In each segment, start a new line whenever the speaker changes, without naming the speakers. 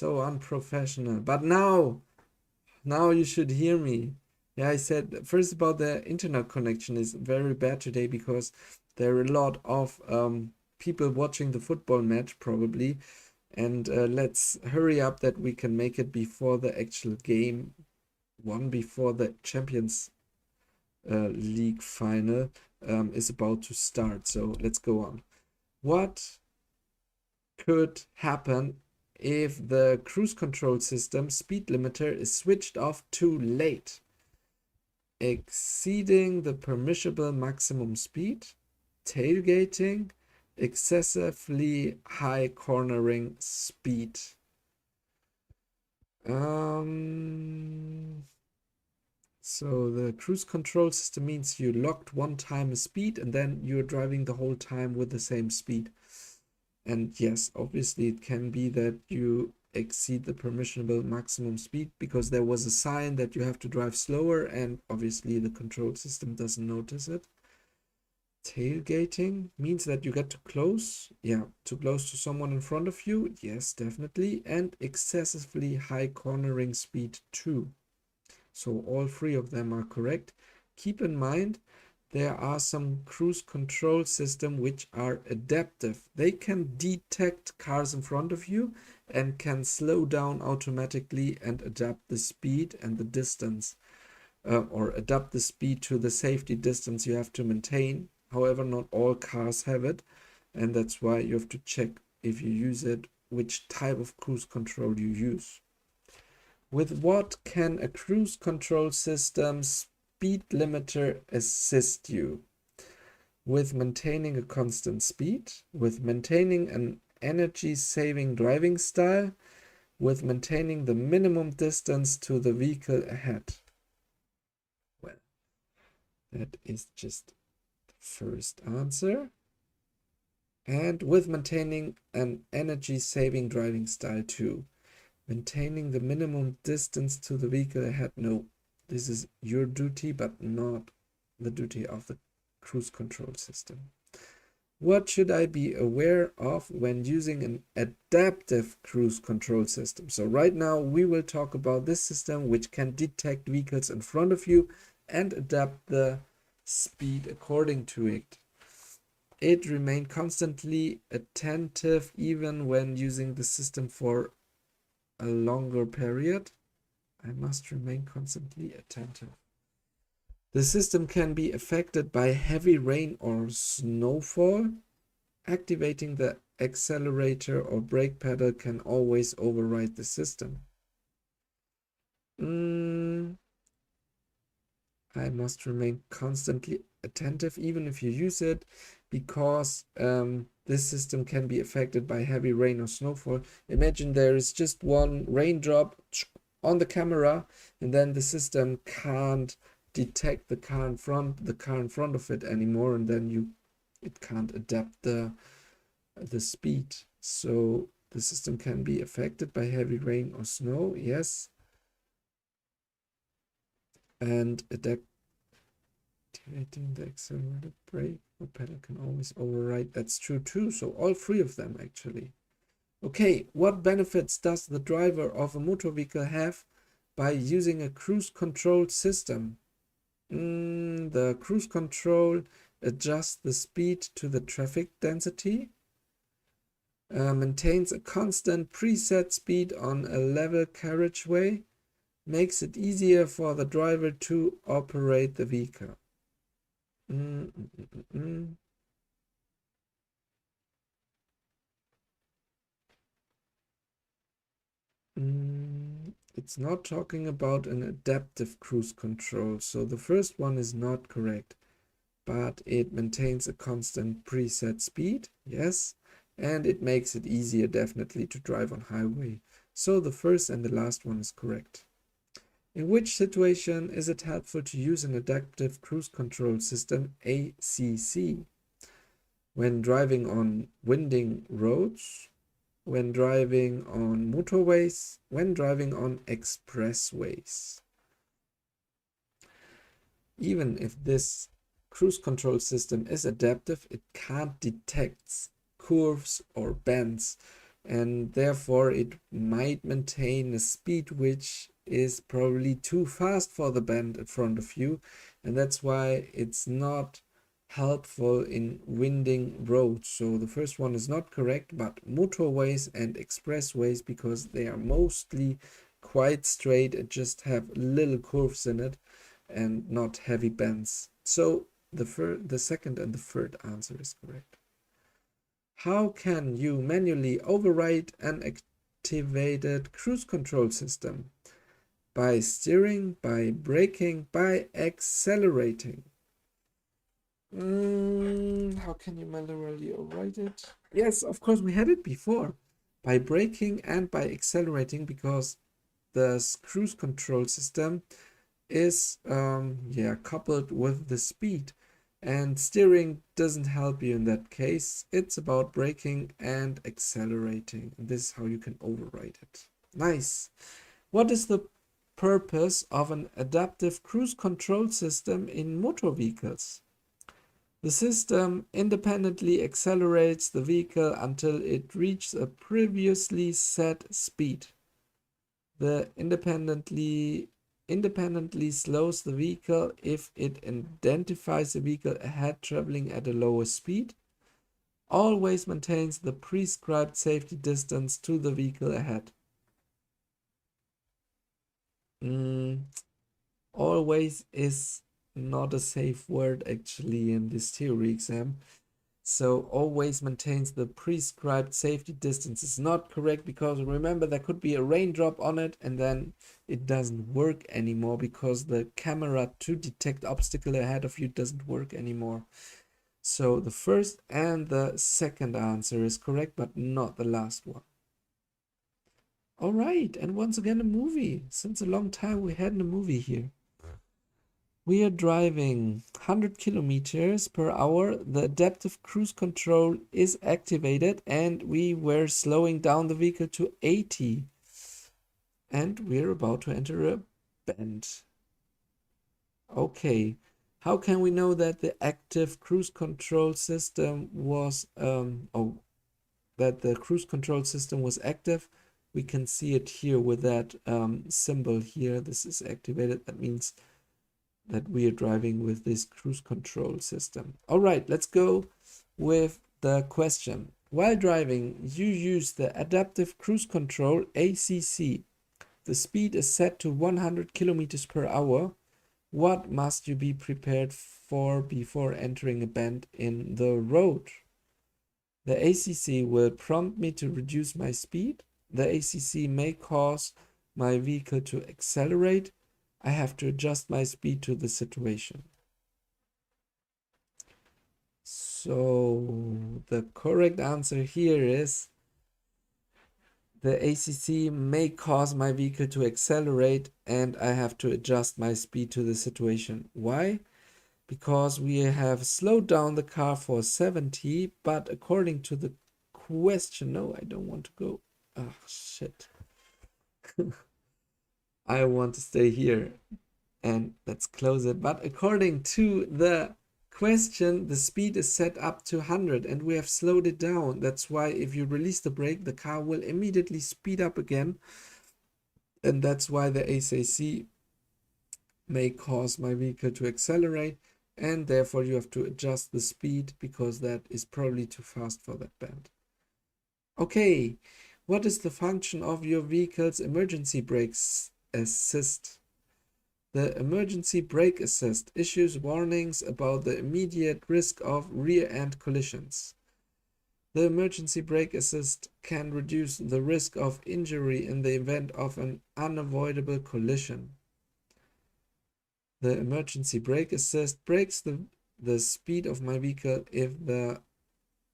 So unprofessional. But now you should hear me. Yeah, I said first about the internet connection is very bad today because there are a lot of people watching the football match probably. And let's hurry up that we can make it before the actual game, one before the Champions League final is about to start. So let's go on. What could happen if the cruise control system speed limiter is switched off too late? Exceeding the permissible maximum speed, tailgating, excessively high cornering speed. So the cruise control system means you locked one time a speed and then you're driving the whole time with the same speed. And yes, obviously it can be that you exceed the permissible maximum speed because there was a sign that you have to drive slower and obviously the control system doesn't notice it. Tailgating means that you get too close. Yeah, too close to someone in front of you. Yes, definitely. And excessively high cornering speed too. So all three of them are correct. Keep in mind, there are some cruise control systems which are adaptive. They can detect cars in front of you and can slow down automatically and adapt the speed and the distance, or adapt the speed to the safety distance you have to maintain. However, not all cars have it, and that's why you have to check if you use it, which type of cruise control you use. With what can a cruise control system speed limiter assist you? With maintaining a constant speed, with maintaining an energy-saving driving style, with maintaining the minimum distance to the vehicle ahead. Well, that is just the first answer. And with maintaining an energy-saving driving style too. Maintaining the minimum distance to the vehicle ahead. No, this is your duty, but not the duty of the cruise control system. What should I be aware of when using an adaptive cruise control system? So right now we will talk about this system which can detect vehicles in front of you and adapt the speed according to it. It remained constantly attentive even when using the system for a longer period. I must remain constantly attentive. The system can be affected by heavy rain or snowfall. Activating the accelerator or brake pedal can always override the system. I must remain constantly attentive even if you use it, because this system can be affected by heavy rain or snowfall. Imagine there is just one raindrop on the camera and then the system can't detect the car in front of it anymore, and then it can't adapt the speed. So the system can be affected by heavy rain or snow, yes. And activating the accelerated brake or pedal can always override. That's true too. So all three of them actually. Okay, what benefits does the driver of a motor vehicle have by using a cruise control system? The cruise control adjusts the speed to the traffic density, maintains a constant preset speed on a level carriageway, makes it easier for the driver to operate the vehicle. It's not talking about an adaptive cruise control, so the first one is not correct. But it maintains a constant preset speed, yes, and it makes it easier definitely to drive on highway. So the first and the last one is correct. In which situation is it helpful to use an adaptive cruise control system, ACC? When driving on winding roads, when driving on motorways, when driving on expressways. Even if this cruise control system is adaptive, it can't detect curves or bends. and therefore it might maintain a speed which is probably too fast for the band in front of you, and that's why it's not helpful in winding roads. So the first one is not correct, but motorways and expressways, because they are mostly quite straight and just have little curves in it and not heavy bends. So the second and the third answer is correct. How can you manually override an activated cruise control system? By steering, by braking, by accelerating. How can you manually override it? Yes, of course, we had it before. By braking and by accelerating, because the cruise control system is coupled with the speed, and steering doesn't help you in that case. It's about braking and accelerating. This is how you can override it. Nice. What is the purpose of an adaptive cruise control system in motor vehicles? The system independently accelerates the vehicle until it reaches a previously set speed. The independently slows the vehicle if it identifies a vehicle ahead traveling at a lower speed. Always maintains the prescribed safety distance to the vehicle ahead. Always is not a safe word actually in this theory exam. So always maintains the prescribed safety distance is not correct, because remember, there could be a raindrop on it and then it doesn't work anymore because the camera to detect obstacle ahead of you doesn't work anymore. So the first and the second answer is correct, but not the last one. All right, and once again a movie. Since a long time we hadn't a movie here. We are driving 100 kilometers per hour. The adaptive cruise control is activated and we were slowing down the vehicle to 80. And we're about to enter a bend. Okay, how can we know that the active cruise control system was, that the cruise control system was active? We can see it here with that symbol here. This is activated. That means that we are driving with this cruise control system. All right, let's go with the question. While driving, you use the adaptive cruise control ACC. The speed is set to 100 kilometers per hour. What must you be prepared for before entering a bend in the road? The ACC will prompt me to reduce my speed. The ACC may cause my vehicle to accelerate. I have to adjust my speed to the situation. So the correct answer here is the ACC may cause my vehicle to accelerate and I have to adjust my speed to the situation. Why? Because we have slowed down the car for 70, but according to the question, no, I don't want to go. Oh, shit. I want to stay here. And let's close it. But according to the question, the speed is set up to 100 and we have slowed it down. That's why if you release the brake, the car will immediately speed up again. And that's why the ACC may cause my vehicle to accelerate, and therefore you have to adjust the speed because that is probably too fast for that bend. Okay, what is the function of your vehicle's emergency brake assist? The emergency brake assist issues warnings about the immediate risk of rear-end collisions. The emergency brake assist can reduce the risk of injury in the event of an unavoidable collision. The emergency brake assist brakes the speed of my vehicle if the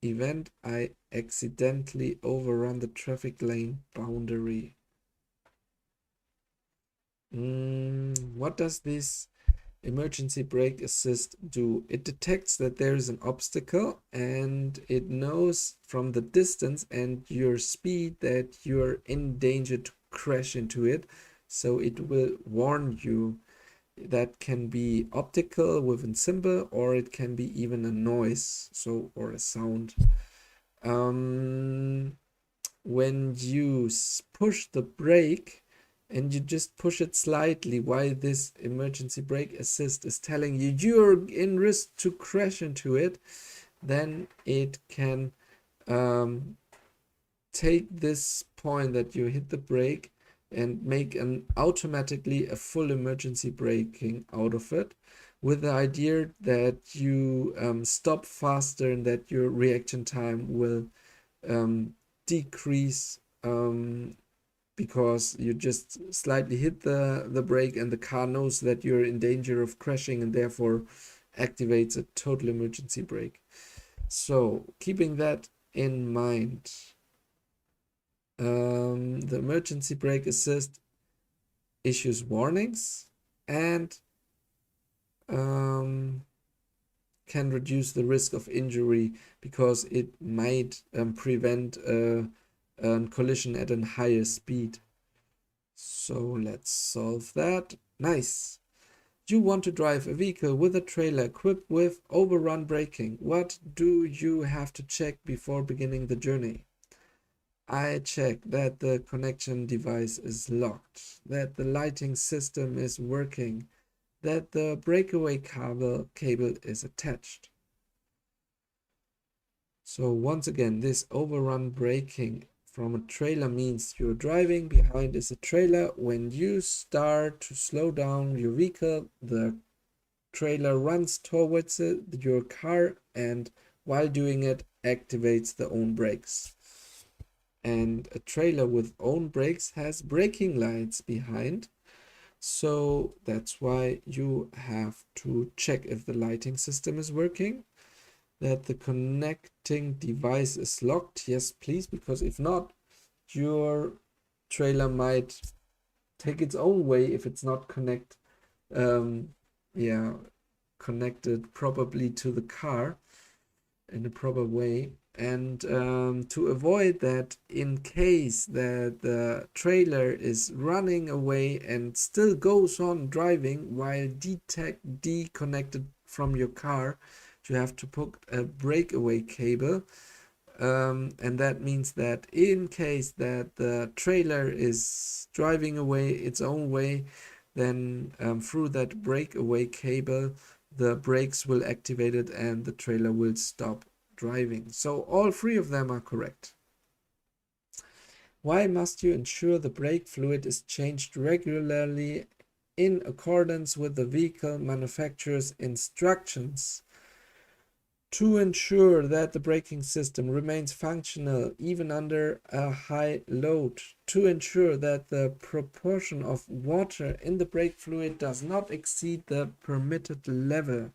event I accidentally overrun the traffic lane boundary. What does this emergency brake assist do? It detects that there is an obstacle and it knows from the distance and your speed that you're in danger to crash into it. So it will warn you. That can be optical with a symbol, or it can be even a noise, or a sound. when you push the brake and you just push it slightly while this emergency brake assist is telling you you're in risk to crash into it, then it can take this point that you hit the brake and make an automatically a full emergency braking out of it, with the idea that you stop faster and that your reaction time will decrease, because you just slightly hit the brake and the car knows that you're in danger of crashing and therefore activates a total emergency brake. So keeping that in mind, the emergency brake assist issues warnings and can reduce the risk of injury because it might prevent a collision at a higher speed. So let's solve that. Nice. You want to drive a vehicle with a trailer equipped with overrun braking. What do you have to check before beginning the journey? I check that the connection device is locked, that the lighting system is working, that the breakaway cable is attached. So once again, this overrun braking from a trailer means you're driving, behind is a trailer. When you start to slow down your vehicle, the trailer runs towards your car, and while doing it, activates the own brakes. And a trailer with own brakes has braking lights behind. So that's why you have to check if the lighting system is working, that the connecting device is locked. Yes, please, because if not, your trailer might take its own way if it's not connected probably to the car in a proper way. And to avoid that, in case that the trailer is running away and still goes on driving while deconnected from your car, you have to put a breakaway cable. And that means that in case that the trailer is driving away its own way, then through that breakaway cable, the brakes will activate it and the trailer will stop driving. So all three of them are correct. Why must you ensure the brake fluid is changed regularly in accordance with the vehicle manufacturer's instructions? To ensure that the braking system remains functional even under a high load. To ensure that the proportion of water in the brake fluid does not exceed the permitted level.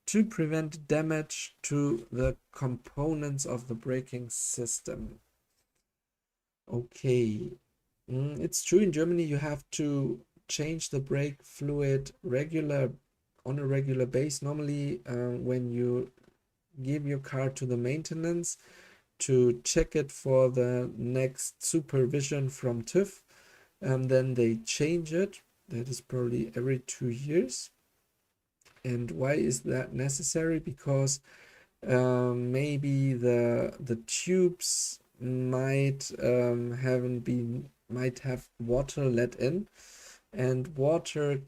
To prevent damage to the components of the braking system. Okay, it's true, in Germany you have to change the brake fluid on a regular basis. Normally when you give your car to the maintenance to check it for the next supervision from TÜV, and then they change it. That is probably every 2 years. And why is that necessary? Because maybe the tubes might have water let in, and water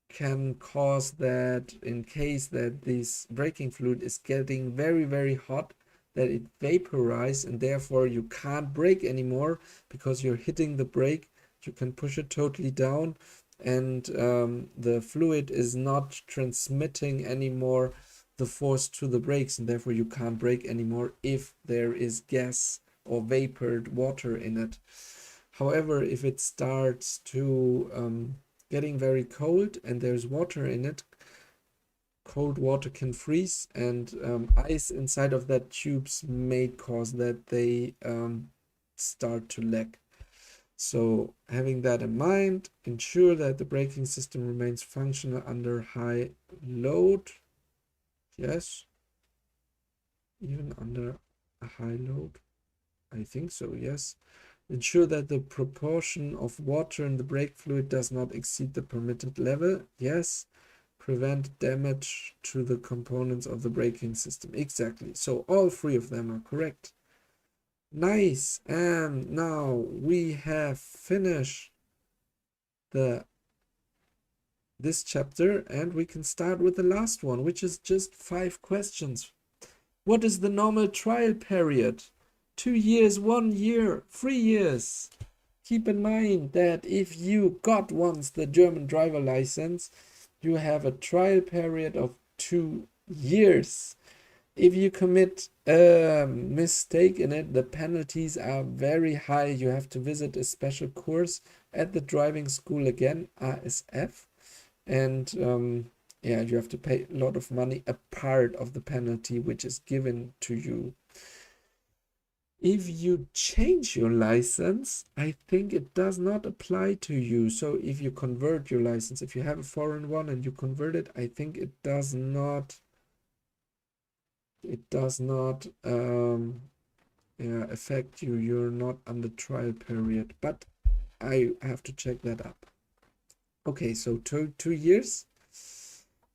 can cause that, in case that this braking fluid is getting very hot, that it vaporizes and therefore you can't brake anymore because you're hitting the brake. You can push it totally down and the fluid is not transmitting anymore the force to the brakes, and therefore you can't brake anymore if there is gas or vapored water in it. However, if it starts to getting very cold and there's water in it, cold water can freeze, and ice inside of that tubes may cause that they start to leak. So having that in mind, ensure that the braking system remains functional under high load. Yes, even under a high load, I think so, yes. Ensure that the proportion of water in the brake fluid does not exceed the permitted level. Yes. Prevent damage to the components of the braking system. Exactly. So all three of them are correct. Nice. And now we have finished this chapter, and we can start with the last one, which is just 5 questions. What is the normal trial period? 2 years, 1 year, 3 years. Keep in mind that if you got once the German driver license, you have a trial period of 2 years. If you commit a mistake in it, the penalties are very high. You have to visit a special course at the driving school again, ASF, and yeah, you have to pay a lot of money, a part of the penalty which is given to you. If you change your license, I think it does not apply to you. So if you convert your license, if you have a foreign one and you convert it, I think it does not yeah, affect you. You're not under trial period, but I have to check that up. Okay, so 2 years.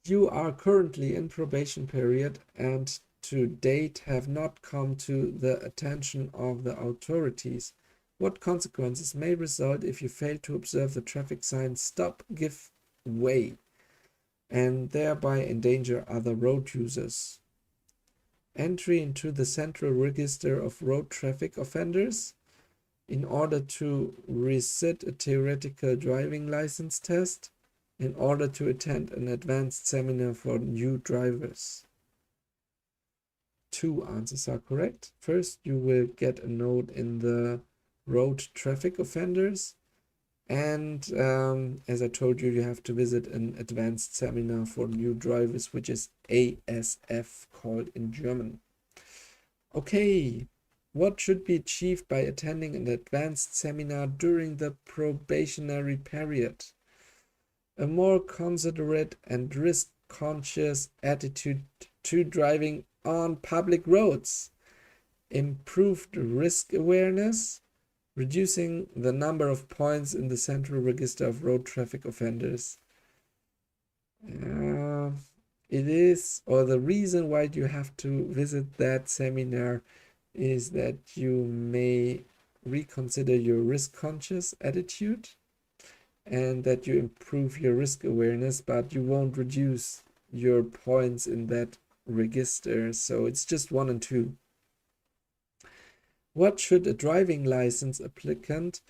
You are currently in probation period and to date have not come to the attention of the authorities. What consequences may result if you fail to observe the traffic signs "Stop, Give Way" and thereby endanger other road users? Entry into the Central Register of Road Traffic Offenders in order to resit a theoretical driving license test, in order to attend an advanced seminar for new drivers. 2 answers are correct. First, you will get a note in the road traffic offenders. And as I told you, you have to visit an advanced seminar for new drivers, which is ASF called in German. Okay, what should be achieved by attending an advanced seminar during the probationary period? A more considerate and risk-conscious attitude to driving on public roads, improved risk awareness, reducing the number of points in the Central Register of Road Traffic Offenders. It is, or the reason why you have to visit that seminar is that you may reconsider your risk-conscious attitude and that you improve your risk awareness, but you won't reduce your points in that register. So it's just 1 and 2. What should a driving license applicant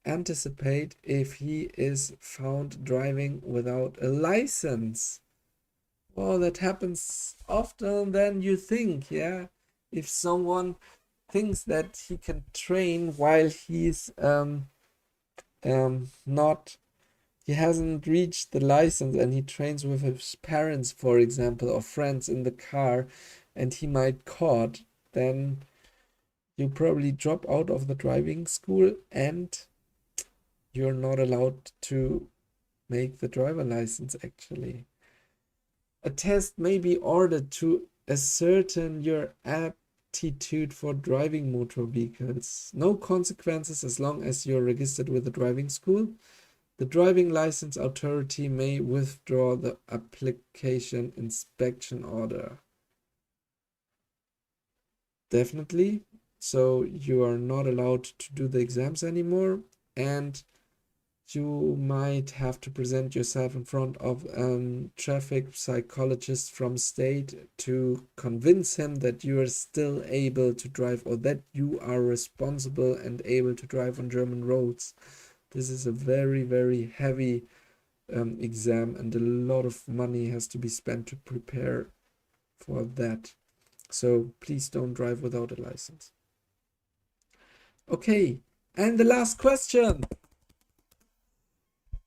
anticipate if he is found driving without a license? Well, that happens often than you think, yeah? If someone thinks that he can train while he's not, he hasn't reached the license and he trains with his parents, for example, or friends in the car, and he might caught, then you probably drop out of the driving school and you're not allowed to make the driver license actually. A test may be ordered to ascertain your aptitude for driving motor vehicles. No consequences as long as you're registered with the driving school. The driving license authority may withdraw the application inspection order. Definitely. So you are not allowed to do the exams anymore, and you might have to present yourself in front of a traffic psychologist from state to convince him that you are still able to drive, or that you are responsible and able to drive on German roads. This is a very, very heavy exam, and a lot of money has to be spent to prepare for that. So please don't drive without a license. Okay, and the last question.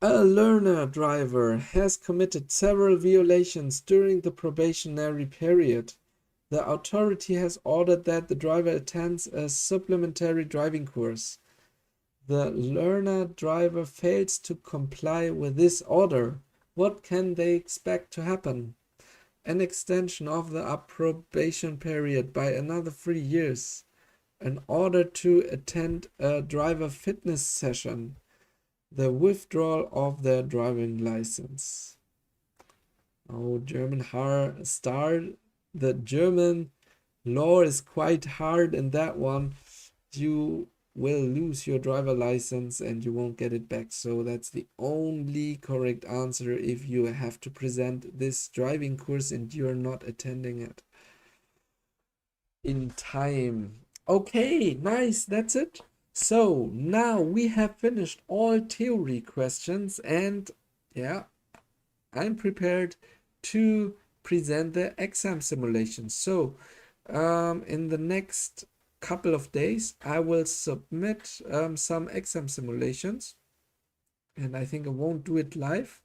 A learner driver has committed several violations during the probationary period. The authority has ordered that the driver attends a supplementary driving course. The learner driver fails to comply with this order. What can they expect to happen? An extension of the approbation period by another 3 years. An order to attend a driver fitness session. The withdrawal of their driving license. Oh, German the German law is quite hard in that one. you will lose your driver license and you won't get it back. So that's the only correct answer if you have to present this driving course and you're not attending it in time. Okay, nice, that's it. So now we have finished all theory questions, and yeah, I'm prepared to present the exam simulation. So in the next couple of days, I will submit some exam simulations, and I think I won't do it live,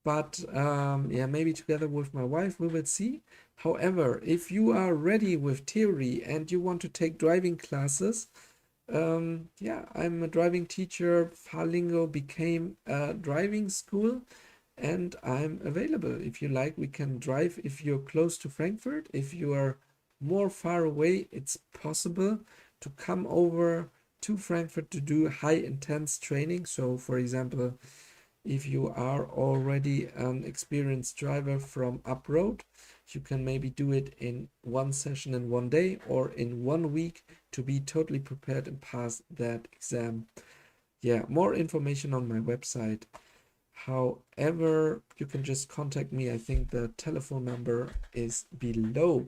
but yeah, maybe together with my wife, we will see. However, if you are ready with theory and you want to take driving classes, yeah, I'm a driving teacher. Fahrlingo became a driving school, and I'm available. If you like, we can drive if you're close to Frankfurt. If you are more far away, it's possible to come over to Frankfurt to do high intense training. So, for example, if you are already an experienced driver from up-road, you can maybe do it in one session in one day or in 1 week to be totally prepared and pass that exam. Yeah, more information on my website. However, you can just contact me. I think the telephone number is below.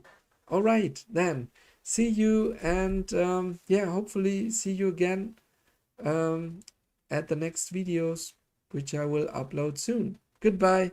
All right, then see you, and yeah, hopefully see you again um, at the next videos, which I will upload soon. Goodbye.